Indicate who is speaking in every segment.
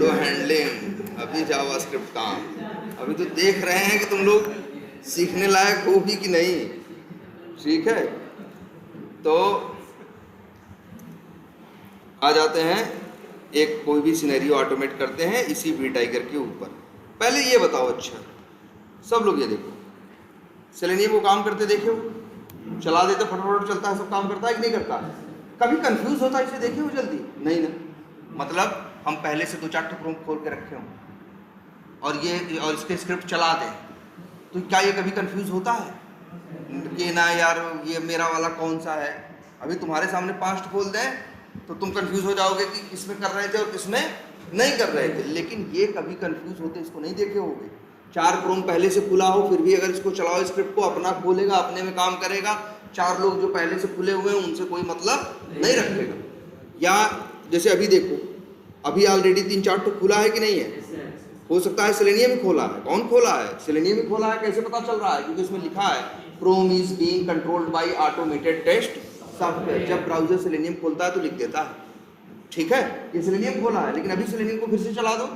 Speaker 1: Window handling, अभी JavaScript काम, अभी तो देख रहे हैं कि तुम लोग सीखने लायक हो भी कि नहीं। ठीक है, तो आ जाते हैं, एक कोई भी सिनेरियो ऑटोमेट करते हैं इसी वी टाइगर के ऊपर। पहले ये बताओ, अच्छा सब लोग ये देखो, सेलेनियम वो काम करते देखे हो, चला देते फटाफट चलता है, सब काम करता है कि नहीं करता है? कभी कंफ्यूज होता है इसे देखे हो जल्दी? नहीं ना। मतलब हम पहले से 2-4 टुकड़ों खोल के रखे हों और इसके स्क्रिप्ट चला दें, तो क्या ये कभी कंफ्यूज होता है कि ना यार ये मेरा वाला कौन सा है? अभी तुम्हारे सामने 5 खोल दें तो तुम कंफ्यूज हो जाओगे कि किसमें कर रहे थे और किसमें नहीं कर रहे थे। लेकिन ये कभी कंफ्यूज होते इसको नहीं देखे होगे। 4 क्रोम पहले से खुला हो फिर भी अगर इसको चलाओ, स्क्रिप्ट को अपना खोलेगा, अपने में काम करेगा। 4 लोग जो पहले से खुले हुए हैं उनसे कोई मतलब नहीं रखेगा। या जैसे अभी देखो, अभी ऑलरेडी 3-4 तो खुला है कि नहीं है? हो सकता है सेलेनियम ही खोला है। कौन खोला है? सेलेनियम ही खोला है। कैसे पता चल रहा है? क्योंकि इसमें लिखा है Chrome is being controlled by automated test software. जब ब्राउजर सेलेनियम खोलता है तो लिख देता है, ठीक है, ये सेलेनियम खोला है। लेकिन अभी सेलेनियम को फिर से चला दो,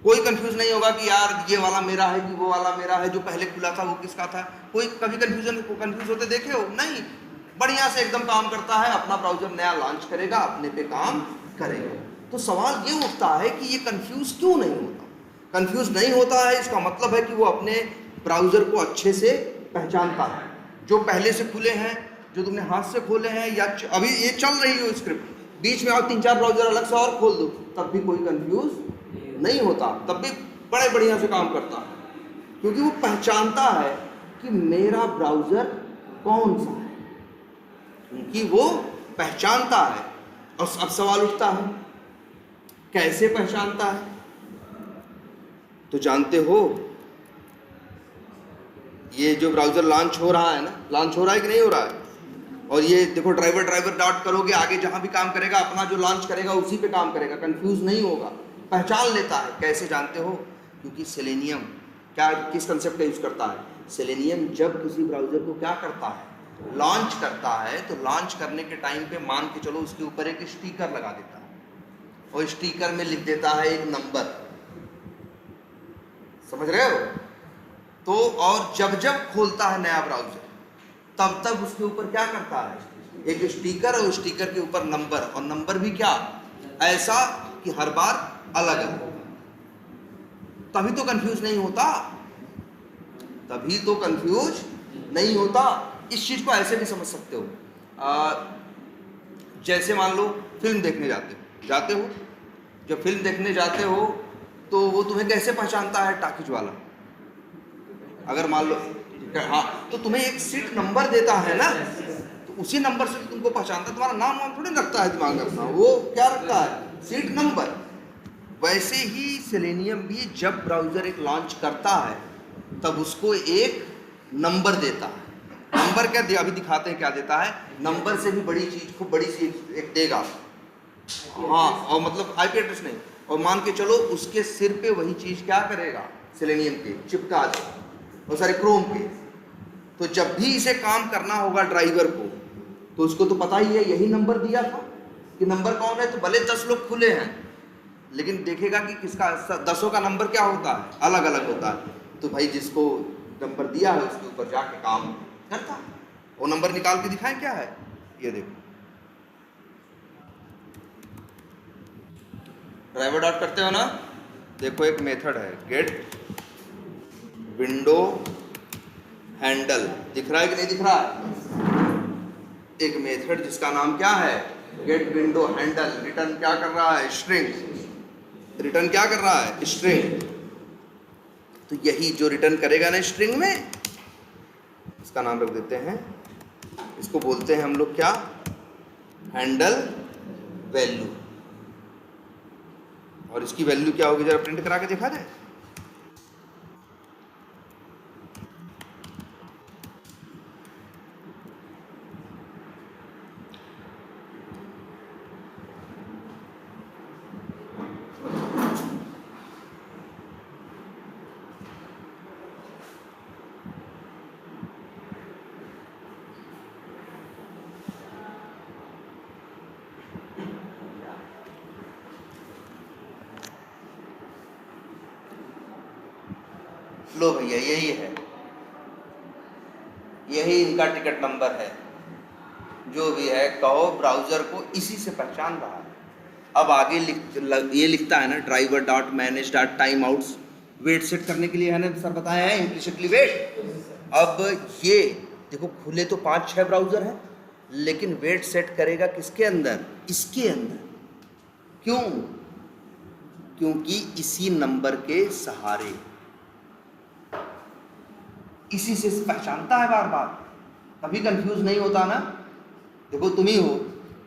Speaker 1: कोई कंफ्यूज नहीं होगा कि यार ये वाला मेरा है कि वो वाला मेरा है, जो पहले खुला था वो किसका था। कोई कभी कंफ्यूज होते देखे हो? नहीं, बढ़िया से एकदम काम करता है। अपना ब्राउजर नया लॉन्च करेगा, अपने पे काम करेगा। तो सवाल ये उठता है कि ये कंफ्यूज क्यों नहीं होता? कंफ्यूज नहीं होता है, इसका मतलब है कि वो अपने ब्राउजर को अच्छे से पहचानता है। जो पहले से खुले हैं, जो तुमने हाथ से खोले हैं, या अभी ये चल रही हो स्क्रिप्ट, बीच में और 3-4 ब्राउजर अलग से और खोल दो, तब भी कोई कंफ्यूज नहीं होता, तब भी बड़े बढ़िया से काम करता है। क्योंकि वो पहचानता है कि मेरा ब्राउजर कौन सा है, क्योंकि वो पहचानता है। और अब सवाल उठता है कैसे पहचानता है? तो जानते हो, ये जो ब्राउजर लॉन्च हो रहा है ना, लॉन्च हो रहा है कि नहीं हो रहा है? और ये देखो, ड्राइवर डॉट करोगे, आगे जहां भी काम करेगा अपना जो लॉन्च करेगा उसी पे काम करेगा, कंफ्यूज नहीं होगा, पहचान लेता है। कैसे जानते हो? क्योंकि सेलेनियम क्या, किस कंसेप्ट का यूज करता है? सेलेनियम जब किसी ब्राउजर को क्या करता है, लॉन्च करता है, तो लॉन्च करने के टाइम पे मान के चलो उसके ऊपर एक स्टिकर लगा देता है, और स्टिकर में लिख देता है एक नंबर। समझ रहे हो? तो और जब जब खोलता है नया ब्राउजर, तब तब उसके ऊपर क्या करता है, एक स्टिकर, और स्टिकर के ऊपर नंबर, और नंबर भी क्या, ऐसा कि हर बार अलग अलग। तभी तो कंफ्यूज नहीं होता, तभी तो कंफ्यूज नहीं होता। इस चीज को ऐसे भी समझ सकते हो, जैसे मान लो फिल्म देखने जाते हो। जब फिल्म देखने जाते हो तो वो तुम्हें कैसे पहचानता है, टाकीज वाला? अगर मान लो, हाँ, तो तुम्हें एक सीट नंबर देता है ना, तो उसी नंबर से तुमको पहचानता है। तुम्हारा नाम वाम थोड़ी रखता है दिमाग में अपना, वो क्या रखता है, सीट नंबर। वैसे ही सेलेनियम भी जब ब्राउजर एक लॉन्च करता है तब उसको एक नंबर देता है। नंबर क्या दिया, अभी दिखाते हैं क्या देता है। नंबर से भी बड़ी चीज, खूब बड़ी सी एक देगा, हाँ, और मतलब आईपी एड्रेस नहीं, और मान के चलो उसके सिर पे वही चीज क्या करेगा, सेलेनियम के चिपका देगा, और सारे क्रोम के। तो जब भी इसे काम करना होगा ड्राइवर को, तो उसको तो पता ही है यही नंबर दिया था कि नंबर कौन है। तो भले 10 लोग खुले हैं, लेकिन देखेगा कि किसका, 10 का नंबर क्या होता है, अलग अलग होता है। तो भाई जिसको नंबर दिया है उसके ऊपर जाके काम करता है। वो नंबर निकाल के दिखाएं क्या है, ये देखो, ड्राइवर डॉट करते हो ना, देखो एक मेथड है गेट विंडो हैंडल, दिख रहा है कि नहीं दिख रहा है? एक मेथड जिसका नाम क्या है, गेट विंडो हैंडल। रिटर्न क्या कर रहा है, स्ट्रिंग। रिटर्न क्या कर रहा है, स्ट्रिंग। तो यही जो रिटर्न करेगा ना स्ट्रिंग में, इसका नाम रख देते हैं, इसको बोलते हैं हम लोग क्या, हैंडल वैल्यू। और इसकी वैल्यू क्या होगी, जरा प्रिंट करा के देखा जाए। लो भैया यही है, यही इनका टिकट नंबर है। जो भी है कहो ब्राउजर को इसी से पहचान रहा है। अब आगे ये लिखता है ना driver dot manage dot timeouts, wait set करने के लिए है ना सर बताया है इम्प्लिसिटली वेट। अब ये देखो खुले तो 5-6 ब्राउजर हैं, लेकिन वेट सेट करेगा किसके अंदर, इसके अंदर। क्यों? क्योंकि इसी नंबर के सहारे, इसी से पहचानता है बार बार, कभी कंफ्यूज नहीं होता ना। देखो तुम ही हो,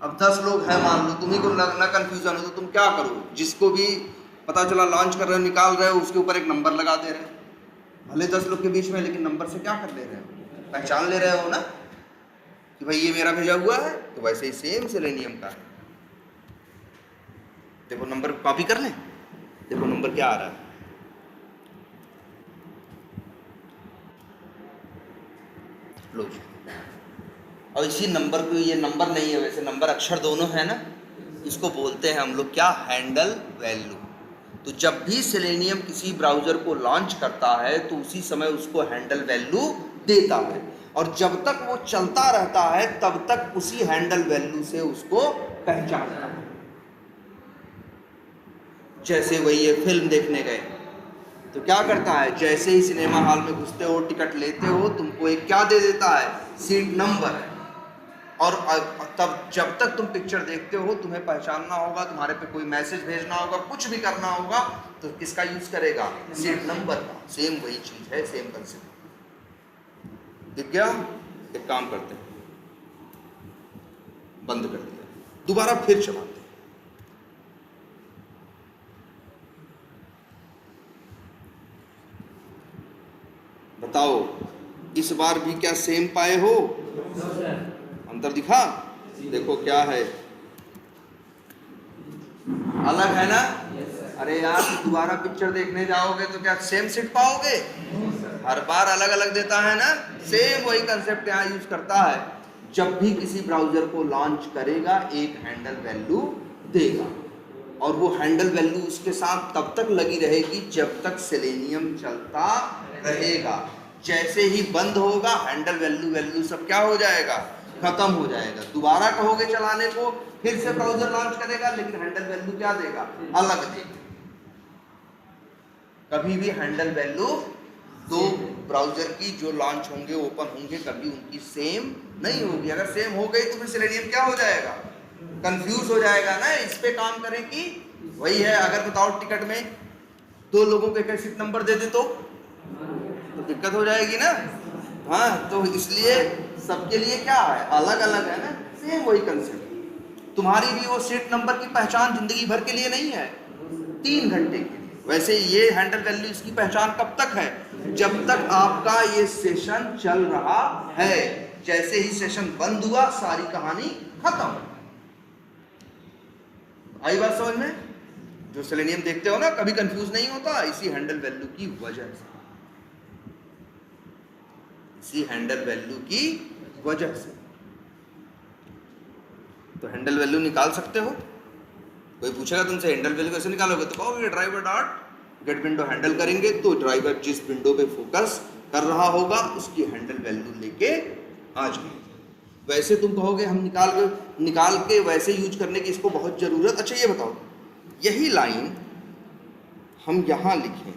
Speaker 1: अब 10 लोग हैं मान लो, तुम्ही को ना कंफ्यूजन हो तो तुम क्या करो, जिसको भी पता चला लॉन्च कर रहे हो निकाल रहे हो उसके ऊपर एक नंबर लगा दे रहे हो, भले 10 लोग के बीच में, लेकिन नंबर से क्या कर ले रहे हो, पहचान ले रहे हो ना कि भाई ये मेरा भेजा हुआ है। तो वैसे ही सेम सेलेनियम का है। देखो नंबर कॉपी कर लें, देखो नंबर क्या आ रहा है, लो जी। और इसी नंबर को, ये नंबर नहीं है वैसे, नंबर अक्षर दोनों है ना, इसको बोलते हैं हम लोग क्या, हैंडल वैल्यू। तो जब भी सेलेनियम किसी ब्राउज़र को लॉन्च करता है तो उसी समय उसको हैंडल वैल्यू देता है, और जब तक वो चलता रहता है तब तक उसी हैंडल वैल्यू से उसको पहचानता है। जैसे वही ये फिल्म देखने गए तो क्या करता है, जैसे ही सिनेमा हॉल में घुसते हो, टिकट लेते हो, तुमको एक क्या दे देता है, सीट नंबर। और तब जब तक तुम पिक्चर देखते हो तुम्हें पहचानना होगा, तुम्हारे पे कोई मैसेज भेजना होगा, कुछ भी करना होगा तो किसका यूज करेगा, सीट नंबर का। सेम वही चीज है, सेम कंसेप्ट। ठीक क्या? एक काम करते हैं, बंद कर दिया, दोबारा फिर चलाते हैं। बताओ इस बार भी क्या सेम पाए हो? अंतर दिखा? देखो क्या है, अलग है ना। अरे यार दोबारा पिक्चर देखने जाओगे तो क्या सेम सीट पाओगे? हर बार अलग अलग देता है ना। सेम वही कंसेप्ट यहाँ यूज करता है। जब भी किसी ब्राउजर को लॉन्च करेगा एक हैंडल वैल्यू देगा, और वो हैंडल वैल्यू उसके साथ तब तक लगी रहेगी जब तक सेलेनियम चलता रहेगा। जैसे ही बंद होगा हैंडल वैल्यू सब क्या हो जाएगा, खत्म हो जाएगा। दोबारा कहोगे चलाने को, फिर से ब्राउजर लॉन्च करेगा, लेकिन हैंडल वैल्यू क्या देगा, अलग देगा। कभी भी हैंडल वैल्यू दो ब्राउजर की जो लॉन्च होंगे, ओपन होंगे, कभी उनकी सेम नहीं होगी। अगर सेम हो गई तो फिर सेलेनियम क्या हो जाएगा, कंफ्यूज हो जाएगा ना। इस पे काम करें कि वही है, अगर बताओ टिकट में 2 लोगों को एक सीट नंबर दे दे तो दिक्कत हो जाएगी ना। हाँ, तो इसलिए सबके लिए क्या है, अलग अलग है ना। सेम वही कंसेप्ट। तुम्हारी भी वो सीट नंबर की पहचान जिंदगी भर के लिए नहीं है, 3 घंटे के लिए। वैसे ये हैंडल वैल्यू इसकी पहचान कब तक है, जब तक आपका ये सेशन चल रहा है। जैसे ही सेशन बंद हुआ सारी कहानी खत्म। आई बात समझ में? जो सेलेनियम देखते हो ना, कभी कंफ्यूज नहीं होता, इसी हैंडल वैल्यू की वजह से, इसी हैंडल वैल्यू की वजह से। तो हैंडल वैल्यू निकाल सकते हो। कोई पूछेगा तुमसे हैंडल वैल्यू कैसे निकालोगे, तो कहोगे driver dot gate window handle करेंगे, तो ड्राइवर जिस विंडो पे फोकस कर रहा होगा उसकी हैंडल वैल्यू लेके आ जाएगी। वैसे तुम कहोगे हम निकाल के वैसे यूज करने की इसको बहुत जरूरत। अच्छा ये बताओ, यही लाइन हम यहां लिखें,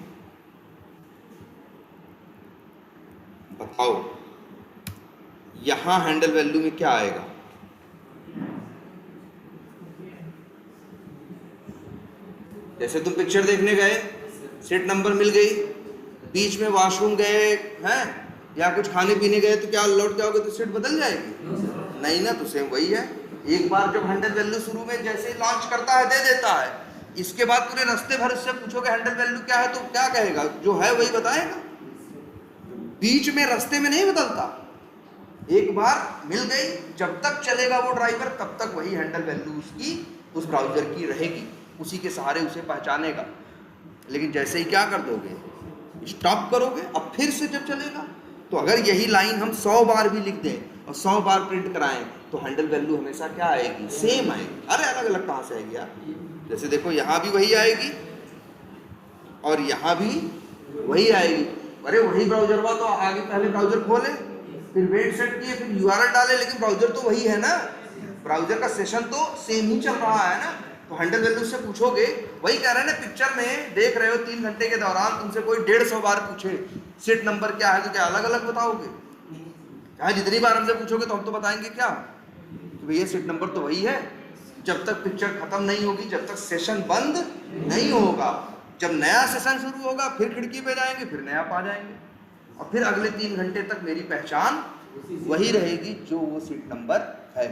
Speaker 1: बताओ यहां हैंडल वैल्यू में क्या आएगा, जैसे तुम पिक्चर देखने गए, सीट नंबर मिल गई, बीच में वॉशरूम गए हैं या कुछ खाने पीने गए, तो क्या लौट के आओगे तो सीट बदल जाएगी? नहीं ना। तो सेम वही है। एक बार जब हैंडल वैल्यू शुरू में जैसे लॉन्च करता है दे देता है, इसके बाद पूरे रास्ते भर उससे पूछोगे हैंडल वैल्यू क्या है, तो क्या कहेगा, जो है वही बताएगा। बीच में रास्ते में नहीं बदलता। एक बार मिल गई, जब तक चलेगा वो ड्राइवर तब तक वही हैंडल वैल्यू उसकी उस ब्राउजर की रहेगी, उसी के सहारे उसे पहचानेगा। लेकिन जैसे ही क्या कर दोगे, स्टॉप करोगे, अब फिर से जब चलेगा, तो अगर यही लाइन हम 100 बार भी लिख दें और 100 बार प्रिंट कराएं तो हैंडल वैल्यू हमेशा क्या आएगी, सेम आएगी। अरे अलग अलग कहाँ से आएगी यार? जैसे देखो यहाँ भी वही आएगी और यहाँ भी वही आएगी। अरे वही ब्राउजर हुआ तो आगे पहले ब्राउजर खोले, फिर वेट सेट किए, फिर यूआरएल डाले, लेकिन ब्राउजर तो वही है ना, ब्राउजर का सेशन तो सेम ही चल रहा है ना। तो हैंडल वैल्यू से पूछोगे, वही कह रहे हैं ना, पिक्चर में देख रहे हो 3 घंटे के दौरान तुमसे कोई 150 बार पूछे सीट नंबर क्या है, तो क्या अलग अलग बताओगे? चाहे जितनी बार हमसे पूछोगे तो हम तो बताएंगे क्या कि भैया सीट नंबर तो वही है। जब तक पिक्चर खत्म नहीं होगी, जब तक सेशन बंद नहीं होगा, जब नया सेशन शुरू होगा फिर खिड़की पे जाएंगे, फिर नया पा जाएंगे, और फिर अगले 3 घंटे तक मेरी पहचान वही रहेगी जो वो सीट नंबर है।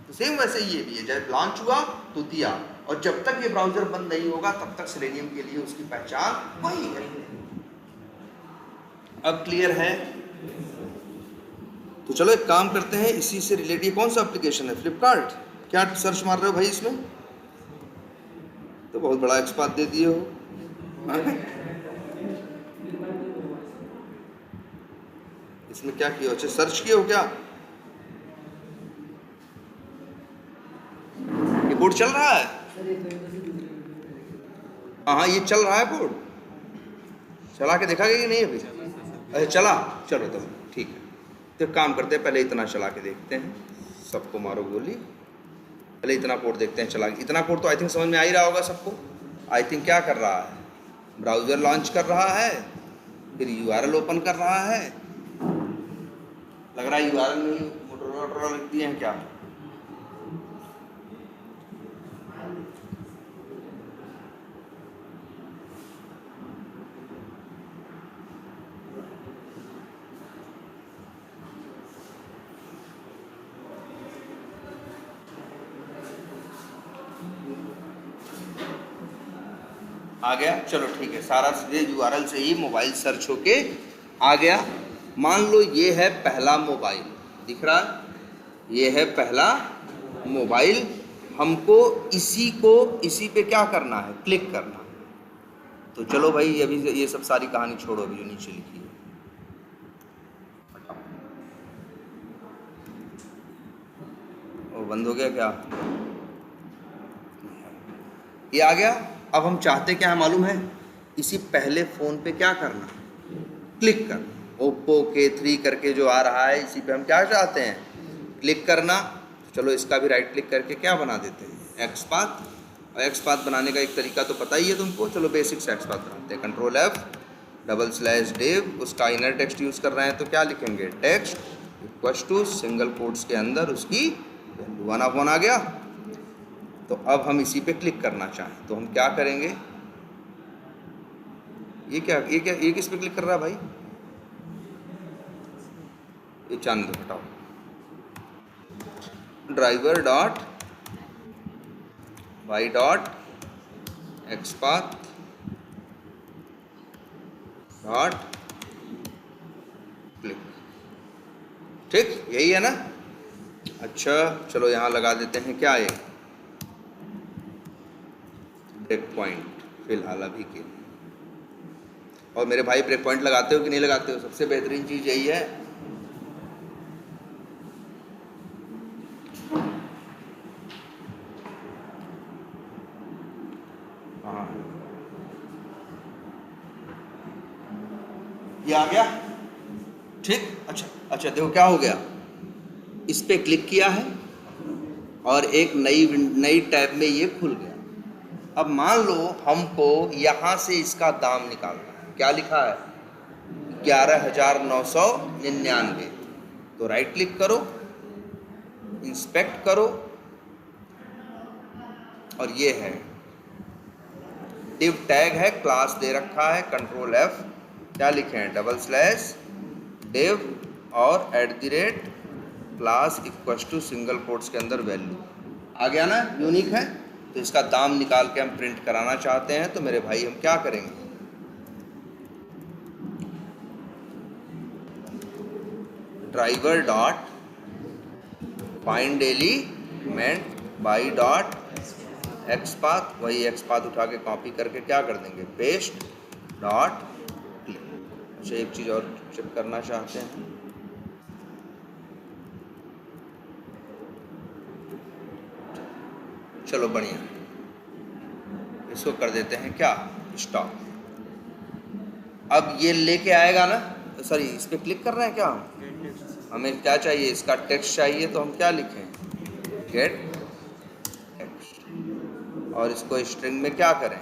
Speaker 1: तो सेम वैसे ये भी है, जब लॉन्च हुआ तो दिया, और जब तक ये ब्राउजर बंद नहीं होगा तब तक सेलेनियम के लिए उसकी पहचान वही है। अब क्लियर है? तो चलो एक काम करते हैं, इसी से रिलेटेड कौन सा एप्लीकेशन है? फ्लिपकार्ट। क्या सर्च मार रहे हो भाई इसमें? तो बहुत बड़ा एक्सपात दे दिए हो। इसमें क्या किया? अच्छा सर्च किए हो क्या? ये कोड चल रहा है? हाँ ये चल रहा है कोड, चला के देखा गया कि नहीं अभी? अच्छा चला, चलो तो ठीक है। तो काम करते हैं, पहले इतना चला के देखते हैं, सबको मारो गोली, पहले इतना कोड देखते हैं चला। इतना कोड तो आई थिंक समझ में आ ही रहा होगा सबको। आई थिंक क्या कर रहा है, ब्राउज़र लॉन्च कर रहा है, फिर यूआरएल ओपन कर रहा है, लग रहा है यूआरएल में मोटोरोला लिख दिए हैं क्या? आ गया, चलो ठीक है, सारा सीधे यूआरएल से ही मोबाइल सर्च होके आ गया। मान लो ये है पहला मोबाइल, दिख रहा है, ये है पहला मोबाइल, हमको इसी पे क्या करना है? क्लिक करना। तो चलो भाई अभी ये सब सारी कहानी छोड़ो, अभी जो नीचे लिखी है वो बंद हो गया क्या? ये आ गया। अब हम चाहते क्या है मालूम है? इसी पहले फ़ोन पे क्या करना? क्लिक करना। ओप्पो K3 करके जो आ रहा है, इसी पे हम क्या चाहते हैं? क्लिक करना। चलो इसका भी राइट क्लिक करके क्या बना देते हैं? एक्सपाथ। और एक्सपाथ बनाने का एक तरीका तो पता ही है तुमको, चलो बेसिक से एक्सपाथ बनाते हैं। Ctrl+F उसका इनर टेक्स्ट यूज़ कर रहे हैं तो क्या लिखेंगे? Text equals to single quotes के अंदर उसकी वैल्यू 1/1 आ गया। तो अब हम इसी पे क्लिक करना चाहें तो हम क्या करेंगे? ये किस पे क्लिक कर रहा है भाई? ये चांद हटाओ। Driver dot Y dot xpath dot click, ठीक, यही है ना? अच्छा चलो यहाँ लगा देते हैं क्या है? ब्रेक पॉइंट फिलहाल अभी के लिए। और मेरे भाई ब्रेक पॉइंट लगाते हो कि नहीं लगाते हो? सबसे बेहतरीन चीज़ यही है। हाँ ये आ गया, ठीक। अच्छा देखो क्या हो गया, इस पे क्लिक किया है और एक नई टैब में ये खुल गया। अब मान लो हमको यहाँ से इसका दाम निकालना है, क्या लिखा है? 11,999। तो राइट क्लिक करो, इंस्पेक्ट करो, और ये है डिव टैग है, क्लास दे रखा है, Ctrl+F, क्या लिखे हैं? /div और @class equals to single quotes के अंदर वैल्यू। आ गया ना? यूनिक है। तो इसका दाम निकाल के हम प्रिंट कराना चाहते हैं तो मेरे भाई हम क्या करेंगे? Driver dot find element by dot XPath, वही एक्सपाथ उठा के कॉपी करके क्या कर देंगे? Paste dot click. अच्छा एक चीज़ और चेक करना चाहते हैं, चलो बढ़िया, इसको कर देते हैं क्या? स्टॉप। अब ये लेके आएगा ना, सॉरी इस पर क्लिक कर रहे हैं क्या हमें क्या चाहिए, इसका टेक्स्ट चाहिए, तो हम क्या लिखें, गेट टेक्स्ट, और इसको स्ट्रिंग में क्या करें,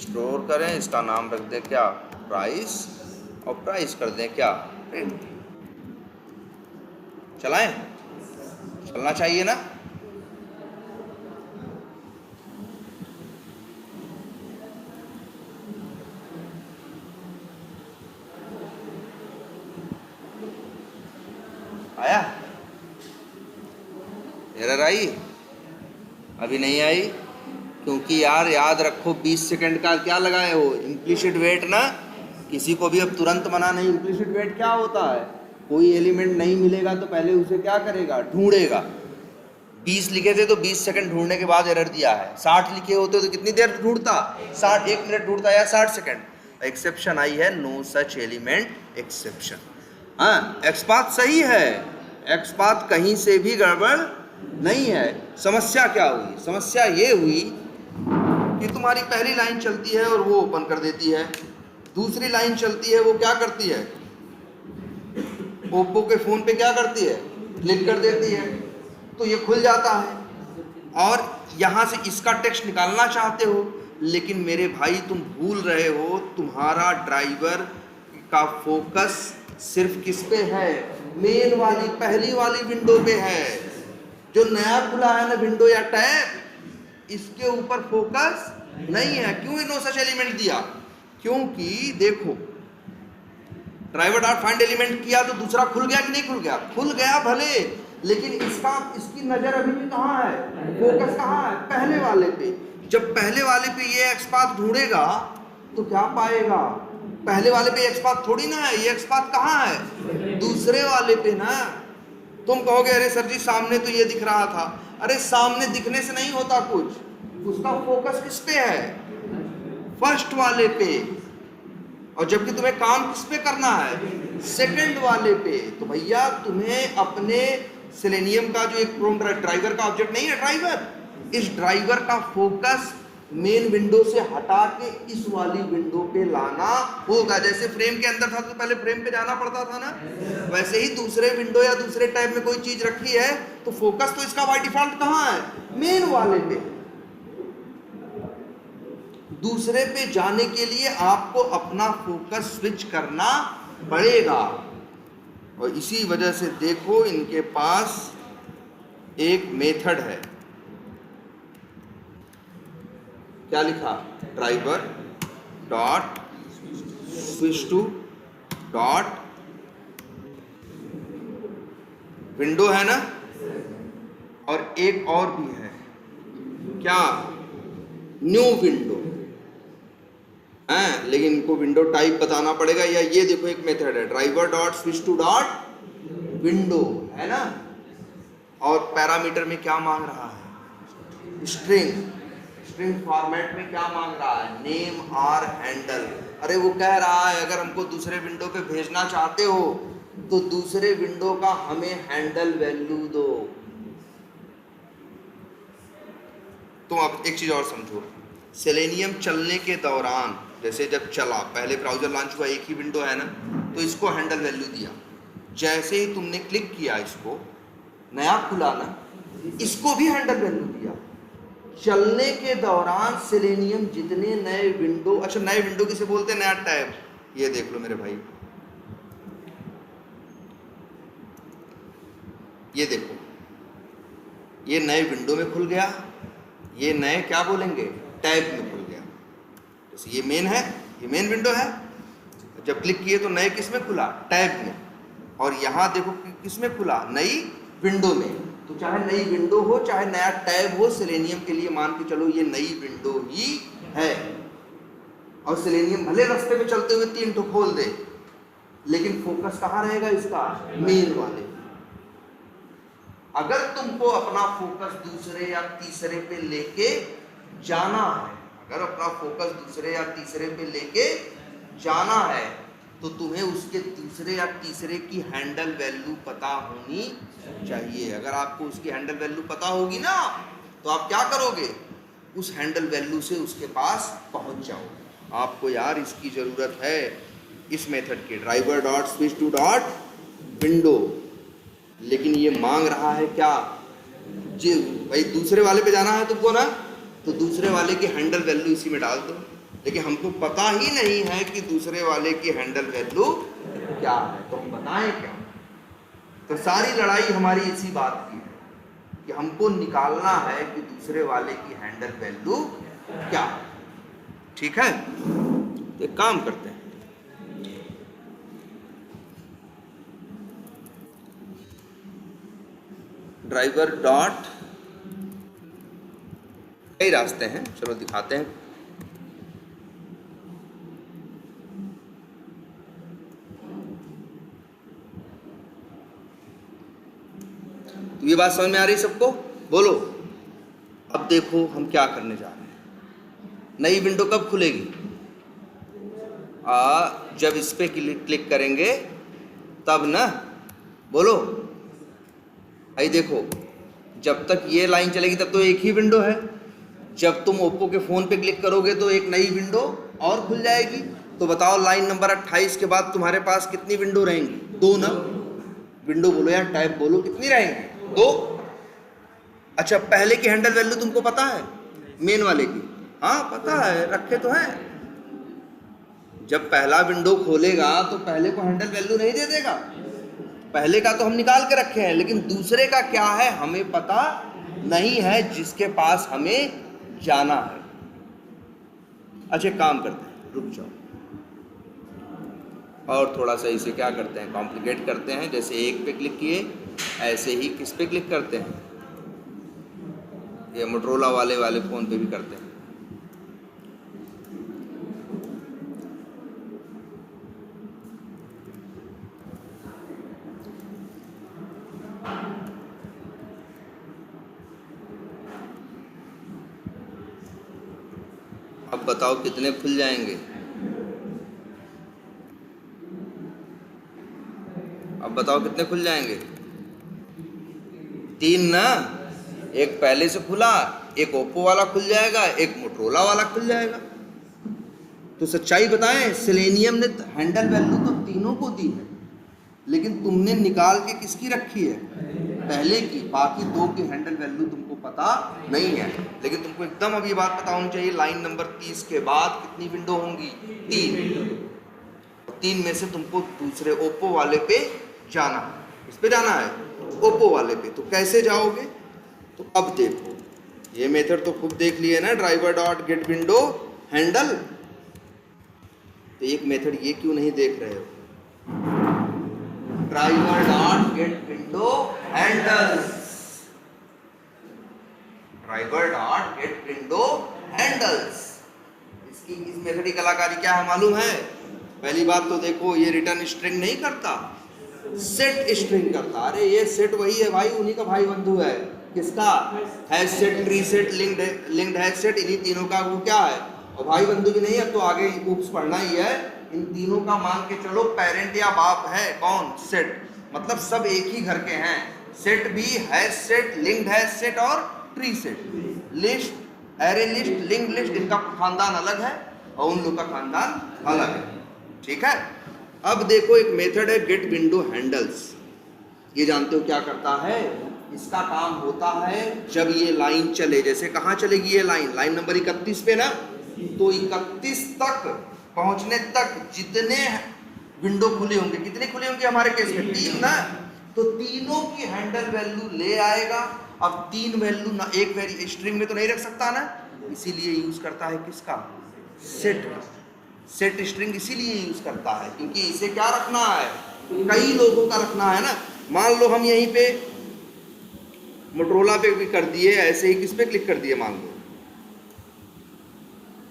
Speaker 1: स्टोर करें, इसका नाम रख दें क्या, प्राइस, और प्राइस कर दें क्या, प्रिंट। चलाएं, चलना चाहिए ना। आया, एरर आई, अभी नहीं आई, क्योंकि यार याद रखो 20 सेकंड का क्या लगाए हो, इम्प्लिसिट वेट ना, किसी को भी अब तुरंत मना नहीं। इम्प्लिसिट वेट क्या होता है, कोई एलिमेंट नहीं मिलेगा तो पहले उसे क्या करेगा, ढूंढेगा। 20 लिखे थे तो 20 सेकंड ढूंढने के बाद एरर दिया है, 60 लिखे होते तो कितनी देर ढूंढता, 1 मिनट ढूंढता या 60 सेकंड। एक्सेप्शन आई है, नो सच एलिमेंट एक्सेप्शन। हाँ, एक्सपाथ सही है, एक्सपाथ कहीं से भी गड़बड़ नहीं है। समस्या क्या हुई, समस्या ये हुई कि तुम्हारी पहली लाइन चलती है और वो ओपन कर देती है, दूसरी लाइन चलती है, वो क्या करती है, ओप्पो के फोन पे क्या करती है, क्लिक कर देती है, तो ये खुल जाता है। और यहां से इसका टेक्स्ट निकालना चाहते हो, लेकिन मेरे भाई तुम भूल रहे हो, तुम्हारा ड्राइवर का फोकस सिर्फ किस पे है, मेन वाली पहली वाली विंडो पे है। जो नया खुला है ना विंडो या टैब, इसके ऊपर फोकस नहीं है। क्यों नो सच एलिमेंट दिया, क्योंकि देखो ड्राइवर डॉट फाइंड एलिमेंट किया तो दूसरा खुल गया कि नहीं खुल गया, खुल गया भले, लेकिन इसकी नजर अभी भी कहाँ है, फोकस कहाँ है, पहले वाले पे। जब पहले वाले पे ये एक्सपाथ ढूंढेगा तो क्या पाएगा, पहले वाले पे एक्सपाथ थोड़ी ना है, ये एक्सपाथ कहाँ है, दूसरे वाले पे ना। तुम कहोगे अरे सर जी सामने तो ये दिख रहा था, अरे सामने दिखने से नहीं होता कुछ, उसका फोकस किस पे है, फर्स्ट वाले पे, और जबकि तुम्हें काम किस पे करना है, सेकंड वाले पे। तो भैया तुम्हें अपने सेलेनियम का जो एक प्रोम ड्राइवर का ऑब्जेक्ट नहीं है ड्राइवर, इस ड्राइवर का फोकस मेन विंडो से हटा के इस वाली विंडो पे लाना होगा। जैसे फ्रेम के अंदर था तो पहले फ्रेम पे जाना पड़ता था ना, वैसे ही दूसरे विंडो या दूसरे टैब में कोई चीज रखी है तो फोकस तो इसका बाय डिफॉल्ट कहाँ है, मेन वाले पे। दूसरे पे जाने के लिए आपको अपना फोकस स्विच करना पड़ेगा। और इसी वजह से देखो इनके पास एक मेथड है, क्या लिखा, driver dot switch to dot window है ना, और एक और भी है क्या, न्यू विंडो है, लेकिन इनको विंडो टाइप बताना पड़ेगा। या ये देखो एक मेथड है driver dot switch to dot window है ना, और पैरामीटर में क्या मांग रहा है, स्ट्रिंग, स्ट्रिंग फॉर्मेट में क्या मांग रहा है, नेम आर हैंडल। अरे वो कह रहा है अगर हमको दूसरे विंडो पे भेजना चाहते हो तो दूसरे विंडो का हमें हैंडल वैल्यू दो। तुम अब एक चीज और समझो, सेलेनियम चलने के दौरान, जैसे जब चला पहले ब्राउजर लॉन्च हुआ एक ही विंडो है ना, तो इसको हैंडल वैल्यू दिया, जैसे ही तुमने क्लिक किया इसको नया खुला ना, इसको भी हैंडल वैल्यू दिया। चलने के दौरान सेलेनियम जितने नए विंडो, अच्छा नए विंडो किसे बोलते हैं, नया टैब, ये देख लो मेरे भाई, ये देखो ये नए विंडो में खुल गया, ये नए क्या बोलेंगे, टैब में खुल गया। जैसे ये मेन है, ये मेन विंडो है, जब क्लिक किए तो नए किस में खुला, टैब में, और यहाँ देखो किस में खुला, नई विंडो में। तो चाहे नई विंडो हो चाहे नया टैब हो, सेलेनियम के लिए मान के चलो ये नई विंडो ही है। और सेलेनियम भले रास्ते में चलते हुए 3 ठो खोल दे, लेकिन फोकस कहाँ रहेगा इसका, मेन वाले। अगर तुमको अपना फोकस दूसरे या तीसरे पे लेके जाना है, अगर अपना फोकस दूसरे या तीसरे पे लेके जाना है, तो तुम्हें उसके दूसरे या तीसरे की हैंडल वैल्यू पता होनी चाहिए। अगर आपको उसकी हैंडल वैल्यू पता होगी ना, तो आप क्या करोगे, उस हैंडल वैल्यू से उसके पास पहुंच जाओगे। आपको यार इसकी ज़रूरत है, इस मेथड की, driver dot switch to dot window. लेकिन ये मांग रहा है क्या जी, भाई दूसरे वाले पे जाना है तुमको ना, तो दूसरे वाले की हैंडल वैल्यू इसी में डाल दो। लेकिन हमको पता ही नहीं है कि दूसरे वाले की हैंडल वैल्यू क्या है, तो हम बताएं क्या? तो सारी लड़ाई हमारी इसी बात की है कि हमको निकालना है कि दूसरे वाले की हैंडल वैल्यू क्या है। ठीक है, तो एक काम करते हैं, ड्राइवर डॉट, कई रास्ते हैं, चलो दिखाते हैं। तो ये बात समझ में आ रही सबको? बोलो। अब देखो हम क्या करने जा रहे हैं। नई विंडो कब खुलेगी? जब इस पे क्लिक करेंगे तब ना। बोलो। आई देखो, जब तक ये लाइन चलेगी तब तो एक ही विंडो है। जब तुम ओप्पो के फ़ोन पे क्लिक करोगे तो एक नई विंडो और खुल जाएगी। तो बताओ लाइन नंबर 28 के बाद तुम्हारे पास कितनी विंडो रहेंगी? 2 ना। विंडो बोलो यार, टैब बोलो, कितनी रहेंगी? 2। अच्छा, पहले की हैंडल वैल्यू तुमको पता है? मेन वाले की? हाँ पता है, रखे तो हैं। जब पहला विंडो खोलेगा तो पहले को हैंडल वैल्यू नहीं दे देगा। पहले का तो हम निकाल के रखे हैं, लेकिन दूसरे का क्या है हमें पता नहीं है, जिसके पास हमें जाना है। अच्छा काम करते हैं, रुक जाओ, और थोड़ा सा इसे क्या करते हैं, कॉम्प्लिकेट करते हैं। जैसे एक पे क्लिक किए, ऐसे ही किस पे क्लिक करते हैं? ये मोटरोला वाले फ़ोन पे भी करते हैं। अब बताओ कितने खुल जाएंगे? अब बताओ कितने खुल जाएंगे? 3 ना। एक पहले से खुला, एक ओप्पो वाला खुल जाएगा, एक मोटरोला वाला खुल जाएगा। तो सच्चाई बताएं, सेलेनियम ने हैंडल वैल्यू तो तीनों को दी है, लेकिन तुमने निकाल के किसकी रखी है? पहले की। बाकी 2 की हैंडल वैल्यू तुमको पता नहीं है। लेकिन तुमको एकदम अब ये बात पता होनी चाहिए, लाइन नंबर 30 के बाद कितनी विंडो होंगी? 3। 3 में से तुमको दूसरे ओप्पो वाले पे जाना है। इस पे जाना है, ओप्पो वाले पे। तो कैसे जाओगे? तो अब देखो, ये मेथड तो खुद देख लिए ना, driver dot gate window handle. तो एक मेथड ये क्यों नहीं देख रहे हो? Driver dot gate window handles, driver dot gate window handles. इसकी इस मेथड की कलाकारी क्या है मालूम है? पहली बात तो देखो, ये रिटर्न स्ट्रिंग नहीं करता, सेट स्ट्रिंग करता। अरे ये सेट वही है भाई, उन्हीं का भाई बंधु है। किसका? Hash set, tree set, linked hash set, इन्हीं तीनों का वो क्या है, और भाई बंधु भी नहीं है तो आगे ऊप्स पढ़ना ही है। इन तीनों का मान के चलो पेरेंट या बाप है कौन? सेट। मतलब सब एक ही घर के हैं। सेट भी, hash set, linked hash set और tree set. List, array list, linked list, इनका खानदान अलग है और उन लोग का खानदान अलग है। ठीक है। अब देखो एक मेथड है गेट विंडो हैंडल्स। ये जानते हो क्या करता है? इसका काम होता है जब ये लाइन चले, जैसे कहाँ चलेगी ये लाइन? लाइन नंबर 31 पे ना। तो 31 तक पहुंचने तक जितने विंडो खुले होंगे, कितने खुले होंगे हमारे केस में? 3 ना। तो तीनों की हैंडल वैल्यू ले आएगा। अब 3 वैल्यू ना एक वेरी स्ट्रिंग में तो नहीं रख सकता ना, इसीलिए यूज करता है किसका? सेट। सेट स्ट्रिंग इसीलिए यूज करता है क्योंकि इसे क्या रखना है? कई लोगों का रखना है ना। मान लो हम यहीं पे मोटरोला पे भी कर दिए, ऐसे ही किस पे क्लिक कर दिए मान लो,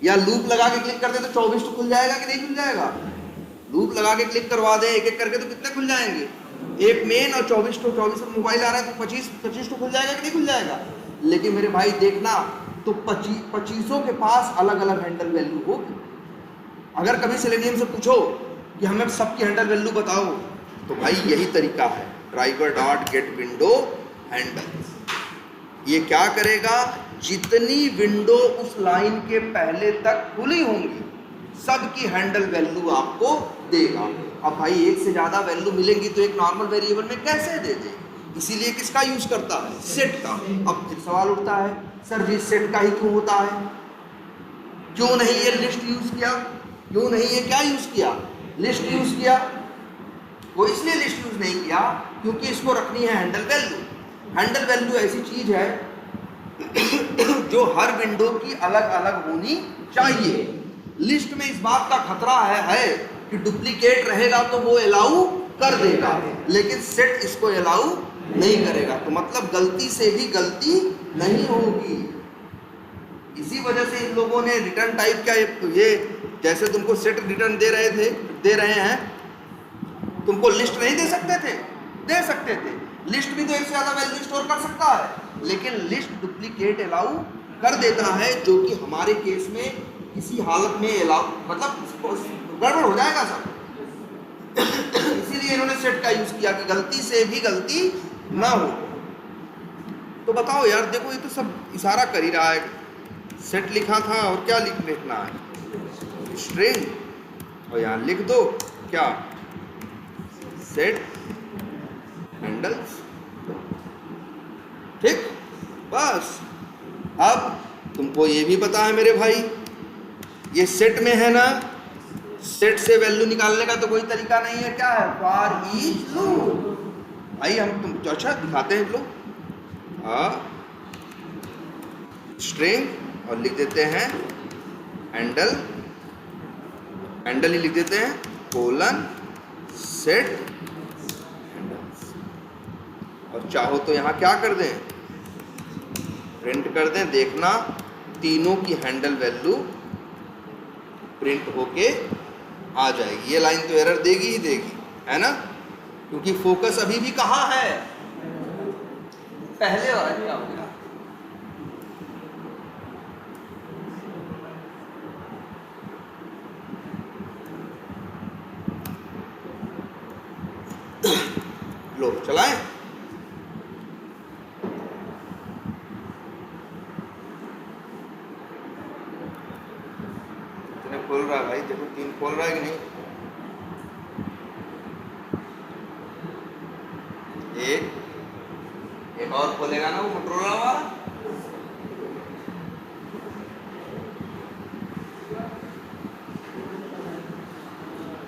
Speaker 1: या लूप लगा के क्लिक कर दे तो 24 तो खुल जाएगा कि नहीं खुल जाएगा? लूप लगा के क्लिक करवा दे एक एक करके तो कितने खुल जाएंगे? एक मेन और 24 मोबाइल आ रहा है तो 25 तो खुल जाएगा कि नहीं खुल जाएगा? लेकिन मेरे भाई देखना, तो 25 के पास अलग अलग हैंडल वैल्यू होगी। अगर कभी सेलेनियम से पूछो कि हमें सबकी हैंडल वैल्यू बताओ, तो भाई यही तरीका है, driver dot gate window handle. ये क्या करेगा? जितनी विंडो उस लाइन के पहले तक खुली होंगी सबकी हैंडल वैल्यू आपको देगा। अब भाई एक से ज्यादा वैल्यू मिलेंगी तो एक नॉर्मल वेरिएबल में कैसे दे दे, इसीलिए किसका यूज करता है, सेट का। अब फिर सवाल उठता है सर जी सेट का ही क्यों होता है, क्यों नहीं ये लिस्ट यूज किया, क्यों नहीं ये क्या यूज किया, लिस्ट यूज किया। वो इसलिए लिस्ट यूज नहीं किया क्योंकि इसको रखनी है हैंडल वैल्यू। हैंडल वैल्यू ऐसी चीज है जो हर विंडो की अलग अलग होनी चाहिए। लिस्ट में इस बात का खतरा है कि डुप्लीकेट रहेगा तो वो अलाउ कर देगा, लेकिन सेट इसको अलाउ नहीं करेगा, तो मतलब गलती से भी गलती नहीं होगी। इसी वजह से इन लोगों ने रिटर्न टाइप का ये जैसे तुमको सेट रिटर्न दे रहे हैं, तुमको लिस्ट नहीं दे सकते थे, दे सकते थे। लिस्ट भी तो एक से ज्यादा वैल्यू स्टोर कर सकता है, लेकिन लिस्ट डुप्लीकेट अलाउ कर देता है, जो कि हमारे केस में किसी हालत में अलाउ मतलब गड़बड़ हो जाएगा सब। इसीलिए इन्होंने सेट का यूज किया कि गलती से भी गलती ना हो। तो बताओ यार, देखो ये तो सब इशारा कर ही रहा है, सेट लिखा था और क्या लिखना है, स्ट्रिंग, और यहाँ लिख दो क्या, सेट हैंडल्स, ठीक। बस अब तुमको ये भी पता है मेरे भाई, ये सेट में है ना, सेट से वैल्यू निकालने का तो कोई तरीका नहीं है, क्या है, फॉर ईच लूप। भाई हम तुम अच्छा दिखाते हैं लोग, स्ट्रिंग और लिख देते हैं हैंडल, हैंडल ही लिख देते हैं कोलन सेट हैंडल्स, और चाहो तो यहाँ क्या कर दें, प्रिंट कर दें। देखना तीनों की हैंडल वैल्यू प्रिंट होके आ जाएगी। ये लाइन तो एरर देगी ही देगी, है ना, क्योंकि फोकस अभी भी कहाँ है, पहले वाला क्या हो गया। लो चलाएं, खोल रहा है भाई, देखो 3 खोल रहा है कि नहीं, एक और खोलेगा ना वो मोटरोला वाला।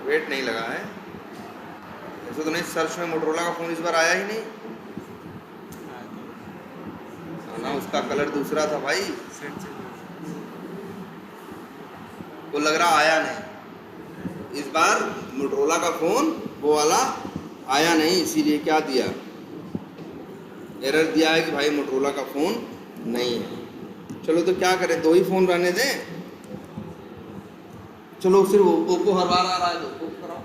Speaker 1: वेट नहीं लगा है ऐसे तो नहीं, सर्च में मोटरोला का फोन इस बार आया ही नहीं ना, उसका कलर दूसरा था भाई, वो लग रहा आया नहीं इस बार मोटरोला का फोन, वो वाला आया नहीं, इसीलिए क्या दिया, एरर दिया है कि भाई मोटरोला का फोन नहीं है। चलो तो क्या करें, 2 ही फोन रहने दें, चलो सिर्फ ओप्पो हर बार आ रहा है तो ओप्पो कराओ।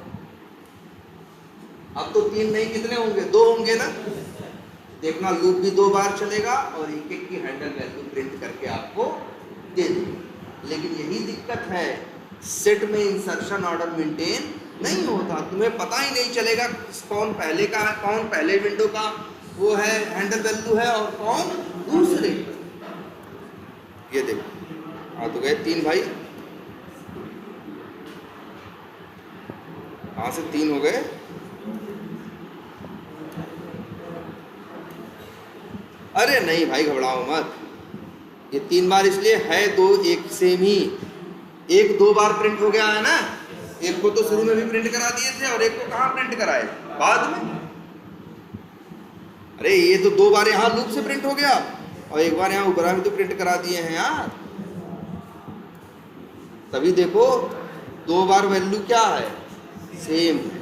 Speaker 1: अब तो 3 नहीं कितने होंगे, 2 होंगे ना। देखना लूप भी 2 बार चलेगा और एक एक की हैंडल वैल्यू प्रिंट करके आपको दे देगा। लेकिन यही दिक्कत है, सेट में इंसर्शन ऑर्डर मेंटेन नहीं होता, तुम्हें पता ही नहीं चलेगा कौन पहले का है, कौन पहले विंडो का वो है हैंडल वैल्यू है और कौन दूसरे। ये देखो आ तो गए 3 भाई, कहाँ से 3 हो गए, अरे नहीं भाई घबराओ मत, ये 3 बार इसलिए है, 2 एक सेम ही, एक 2 बार प्रिंट हो गया है ना, एक को तो शुरू में भी प्रिंट करा दिए थे और एक को कहाँ प्रिंट कराए बाद में। अरे ये तो 2 बार यहाँ लूप से प्रिंट हो गया और एक बार यहाँ ऊपर में तो प्रिंट करा दिए हैं यार। तभी देखो 2 बार वैल्यू क्या है, सेम है।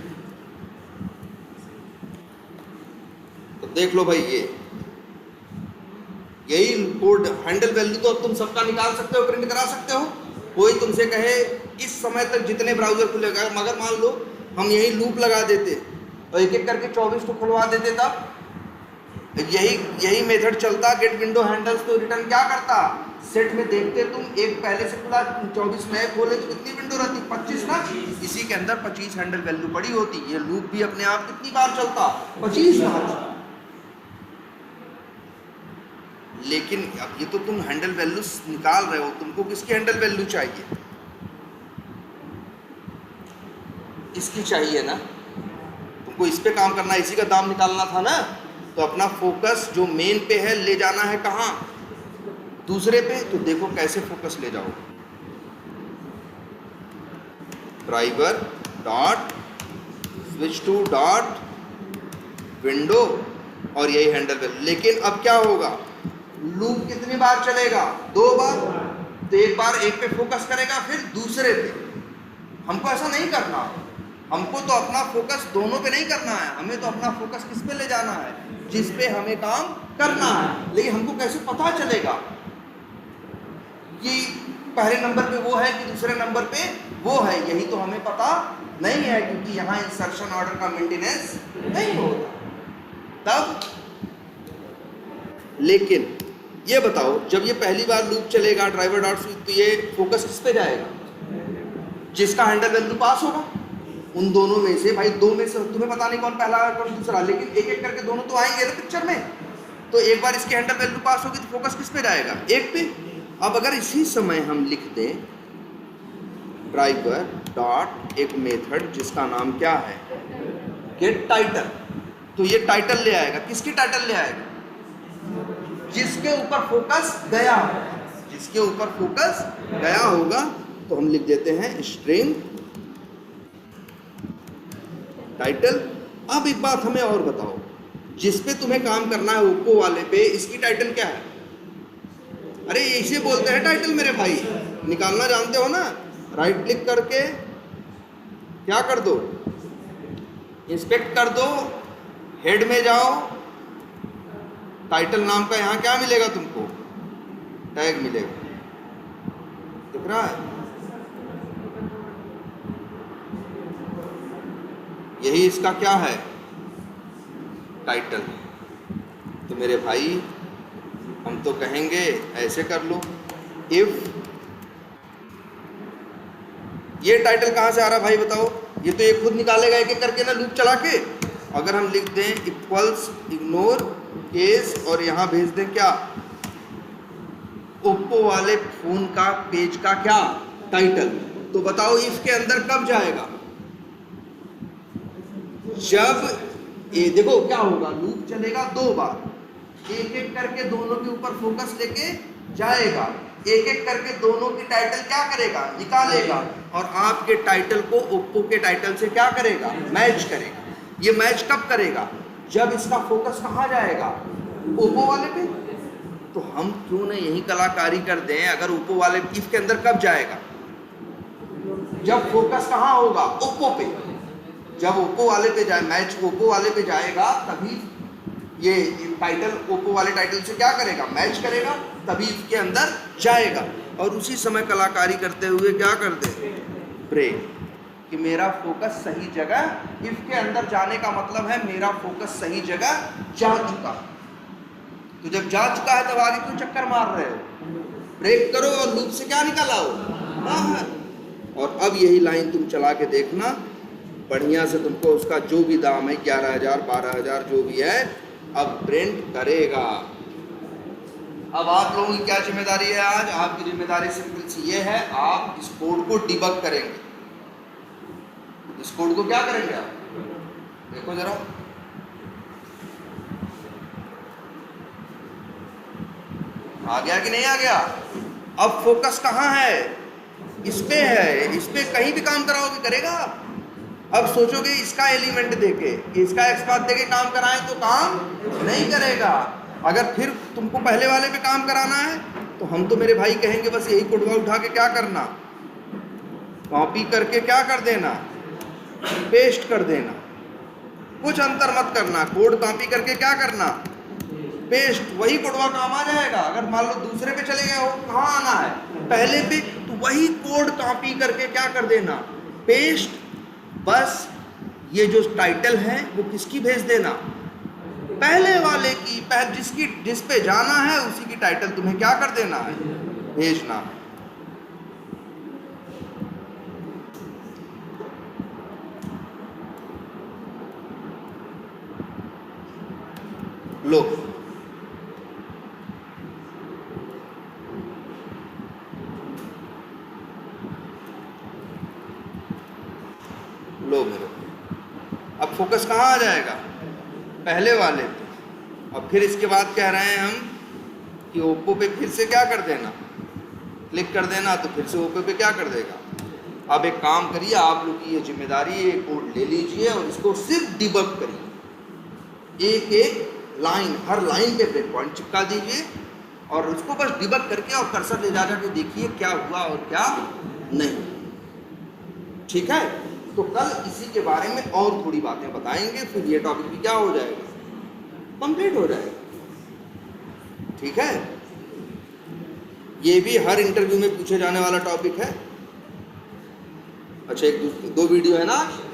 Speaker 1: तो देख लो भाई, यही कोड हैंडल वैल्यू तो अब तुम सबका निकाल सकते हो, प्रिंट करा सकते हो। कोई तुमसे कहे इस समय तक जितने ब्राउजर खुलेगा, मगर मान लो हम यही लूप लगा देते और एक एक करके 24 को खुलवा देते, तब यही मेथड चलता, गेट विंडो हैंडल्स तो रिटर्न क्या करता, सेट में देखते तुम एक पहले से खुला 24 नए खोले तो कितनी विंडो रहती, 25 ना, इसी के अंदर 25 हैंडल वैल्यू पड़ी होती। ये लूप भी अपने आप कितनी बार चलता, 25 बार। लेकिन अब ये तो तुम हैंडल वैल्यू निकाल रहे हो, तुमको किसकी हैंडल वैल्यू चाहिए, इसकी चाहिए ना, तुमको इस पे काम करना है, इसी का दाम निकालना था ना, तो अपना फोकस जो मेन पे है ले जाना है कहाँ, दूसरे पे। तो देखो कैसे फोकस ले जाओ, driver dot switch to dot window और यही हैंडल पे। लेकिन अब क्या होगा, लूप कितनी बार चलेगा, 2 बार। तो एक बार एक पे फोकस करेगा फिर दूसरे पे। हमको ऐसा नहीं करना, हमको तो अपना फोकस दोनों पे नहीं करना है, हमें तो अपना फोकस किस पे ले जाना है, जिस पे हमें काम करना है। लेकिन हमको कैसे पता चलेगा कि पहले नंबर पे वो है कि दूसरे नंबर पे वो है, यही तो हमें पता नहीं है, क्योंकि यहाँ इंसर्शन ऑर्डर का मेंटेनेंस नहीं होता तब। लेकिन ये बताओ, जब ये पहली बार लूप चलेगा ड्राइवर डॉट स्विच, तो ये फोकस किस पे जाएगा, जिसका हैंडल वैल्यू पास होगा। उन दोनों में से भाई, 2 में से तुम्हें पता नहीं कौन पहला है कौन दूसरा, लेकिन एक एक करके दोनों तो आएंगे ना पिक्चर में। तो एक बार इसके हैंडल वैल्यू पास होगी तो फोकस किस पे जाएगा, एक पे। अब अगर इसी समय हम लिख दें ड्राइवर डॉट एक मेथड जिसका नाम क्या है, गेट टाइटल, तो ये टाइटल ले आएगा। किसकी टाइटल ले आएगा, जिसके ऊपर फोकस गया होगा, जिसके ऊपर फोकस गया होगा। तो हम लिख देते हैं स्ट्रिंग टाइटल। अब एक बात हमें और बताओ, जिस पे तुम्हें काम करना है ओप्पो वाले पे, इसकी टाइटल क्या है, अरे इसे बोलते हैं टाइटल मेरे भाई, निकालना जानते हो ना। राइट क्लिक करके क्या कर दो, इंस्पेक्ट कर दो, हेड में जाओ, टाइटल नाम का यहाँ क्या मिलेगा तुमको, टैग मिलेगा, दिख रहा है, यही इसका क्या है, टाइटल। तो मेरे भाई हम तो कहेंगे ऐसे कर लो, इफ ये टाइटल कहाँ से आ रहा भाई बताओ, ये तो ये खुद निकालेगा एक एक करके ना लूप चला के। अगर हम लिख दें इक्वल्स इग्नोर केस और यहाँ भेज दें क्या, ओप्पो वाले फोन का पेज का क्या टाइटल, तो बताओ इसके अंदर कब जाएगा, जब ये देखो क्या होगा, लूप चलेगा 2 बार, एक एक करके दोनों के ऊपर फोकस लेके जाएगा, एक एक करके दोनों की टाइटल क्या करेगा, निकालेगा, और आपके टाइटल को ओप्पो के टाइटल से क्या करेगा, मैच करेगा। ये मैच कब करेगा, जब इसका फोकस कहाँ जाएगा, ओप्पो वाले पे। तो हम क्यों न यही कलाकारी कर दें, अगर ओप्पो वाले इफ के अंदर कब जाएगा, जब फोकस कहाँ होगा, ओप्पो पे। जब ओप्पो वाले पे जाए, मैच ओप्पो वाले पे जाएगा, तभी ये टाइटल ओप्पो वाले टाइटल से क्या करेगा, मैच करेगा, तभी इसके अंदर जाएगा। और उसी समय कलाकारी करते हुए क्या करते हैं, ब्रेक, कि मेरा फोकस सही जगह, इफ के अंदर जाने का मतलब है मेरा फोकस सही जगह जा चुका। तो जब जा चुका है तब आगे क्यों चक्कर मार रहे हो, ब्रेक करो और लूप से क्या निकाल आओ बाहर। और अब यही लाइन तुम चला के देखना, बढ़िया से तुमको उसका जो भी दाम है 11,000 12,000 जो भी है, अब प्रिंट करेगा। अब आप लोगों की क्या जिम्मेदारी है, आज आपकी जिम्मेदारी सिंपल सी ये है, आप इस कोड को डिबग करेंगे। इस कोड को क्या करेंगे आप, देखो जरा, आ गया कि नहीं आ गया। अब फोकस कहाँ है, इस पे है, इस पे कहीं भी काम कराओगे करेगा। अब सोचोगे इसका एलिमेंट देके, इसका एक्सपाथ देके काम कराएं तो काम नहीं करेगा। अगर फिर तुमको पहले वाले पे काम कराना है तो हम तो मेरे भाई कहेंगे बस यही कोडवा उठा के क्या करना, कॉपी करके क्या कर देना, पेस्ट कर देना, कुछ अंतर मत करना, कोड कॉपी करके क्या करना, पेस्ट, वही कोडवा काम आ जाएगा। अगर मान लो दूसरे पे चले गए हो, कहाँ आना है, पहले पे, तो वही कोड कॉपी करके क्या कर देना, पेस्ट। बस ये जो टाइटल है वो किसकी भेज देना, पहले वाले की, जिस पे जाना है उसी की टाइटल तुम्हें क्या कर देना है, भेजना है। लो, लो मेरे को। अब फोकस कहाँ आ जाएगा? पहले वाले पे। अब फिर इसके बाद कह रहे हैं हम कि ओप्पो पे फिर से क्या कर देना, क्लिक कर देना, तो फिर से ओप्पो पे क्या कर देगा। अब एक काम करिए, आप लोग की ये जिम्मेदारी है, कोड ले लीजिए और इसको सिर्फ डिबग करिए, एक एक लाइन, हर लाइन पे ब्रेक पॉइंट चिपका दीजिए और उसको बस डिबग करके और कर्सर ले जा के देखिए क्या हुआ और क्या नहीं। ठीक है, तो कल इसी के बारे में और थोड़ी बातें बताएंगे, फिर ये टॉपिक भी क्या हो जाएगा, कंप्लीट हो जाएगा। ठीक है, ये भी हर इंटरव्यू में पूछे जाने वाला टॉपिक है। अच्छा, एक दो वीडियो है ना।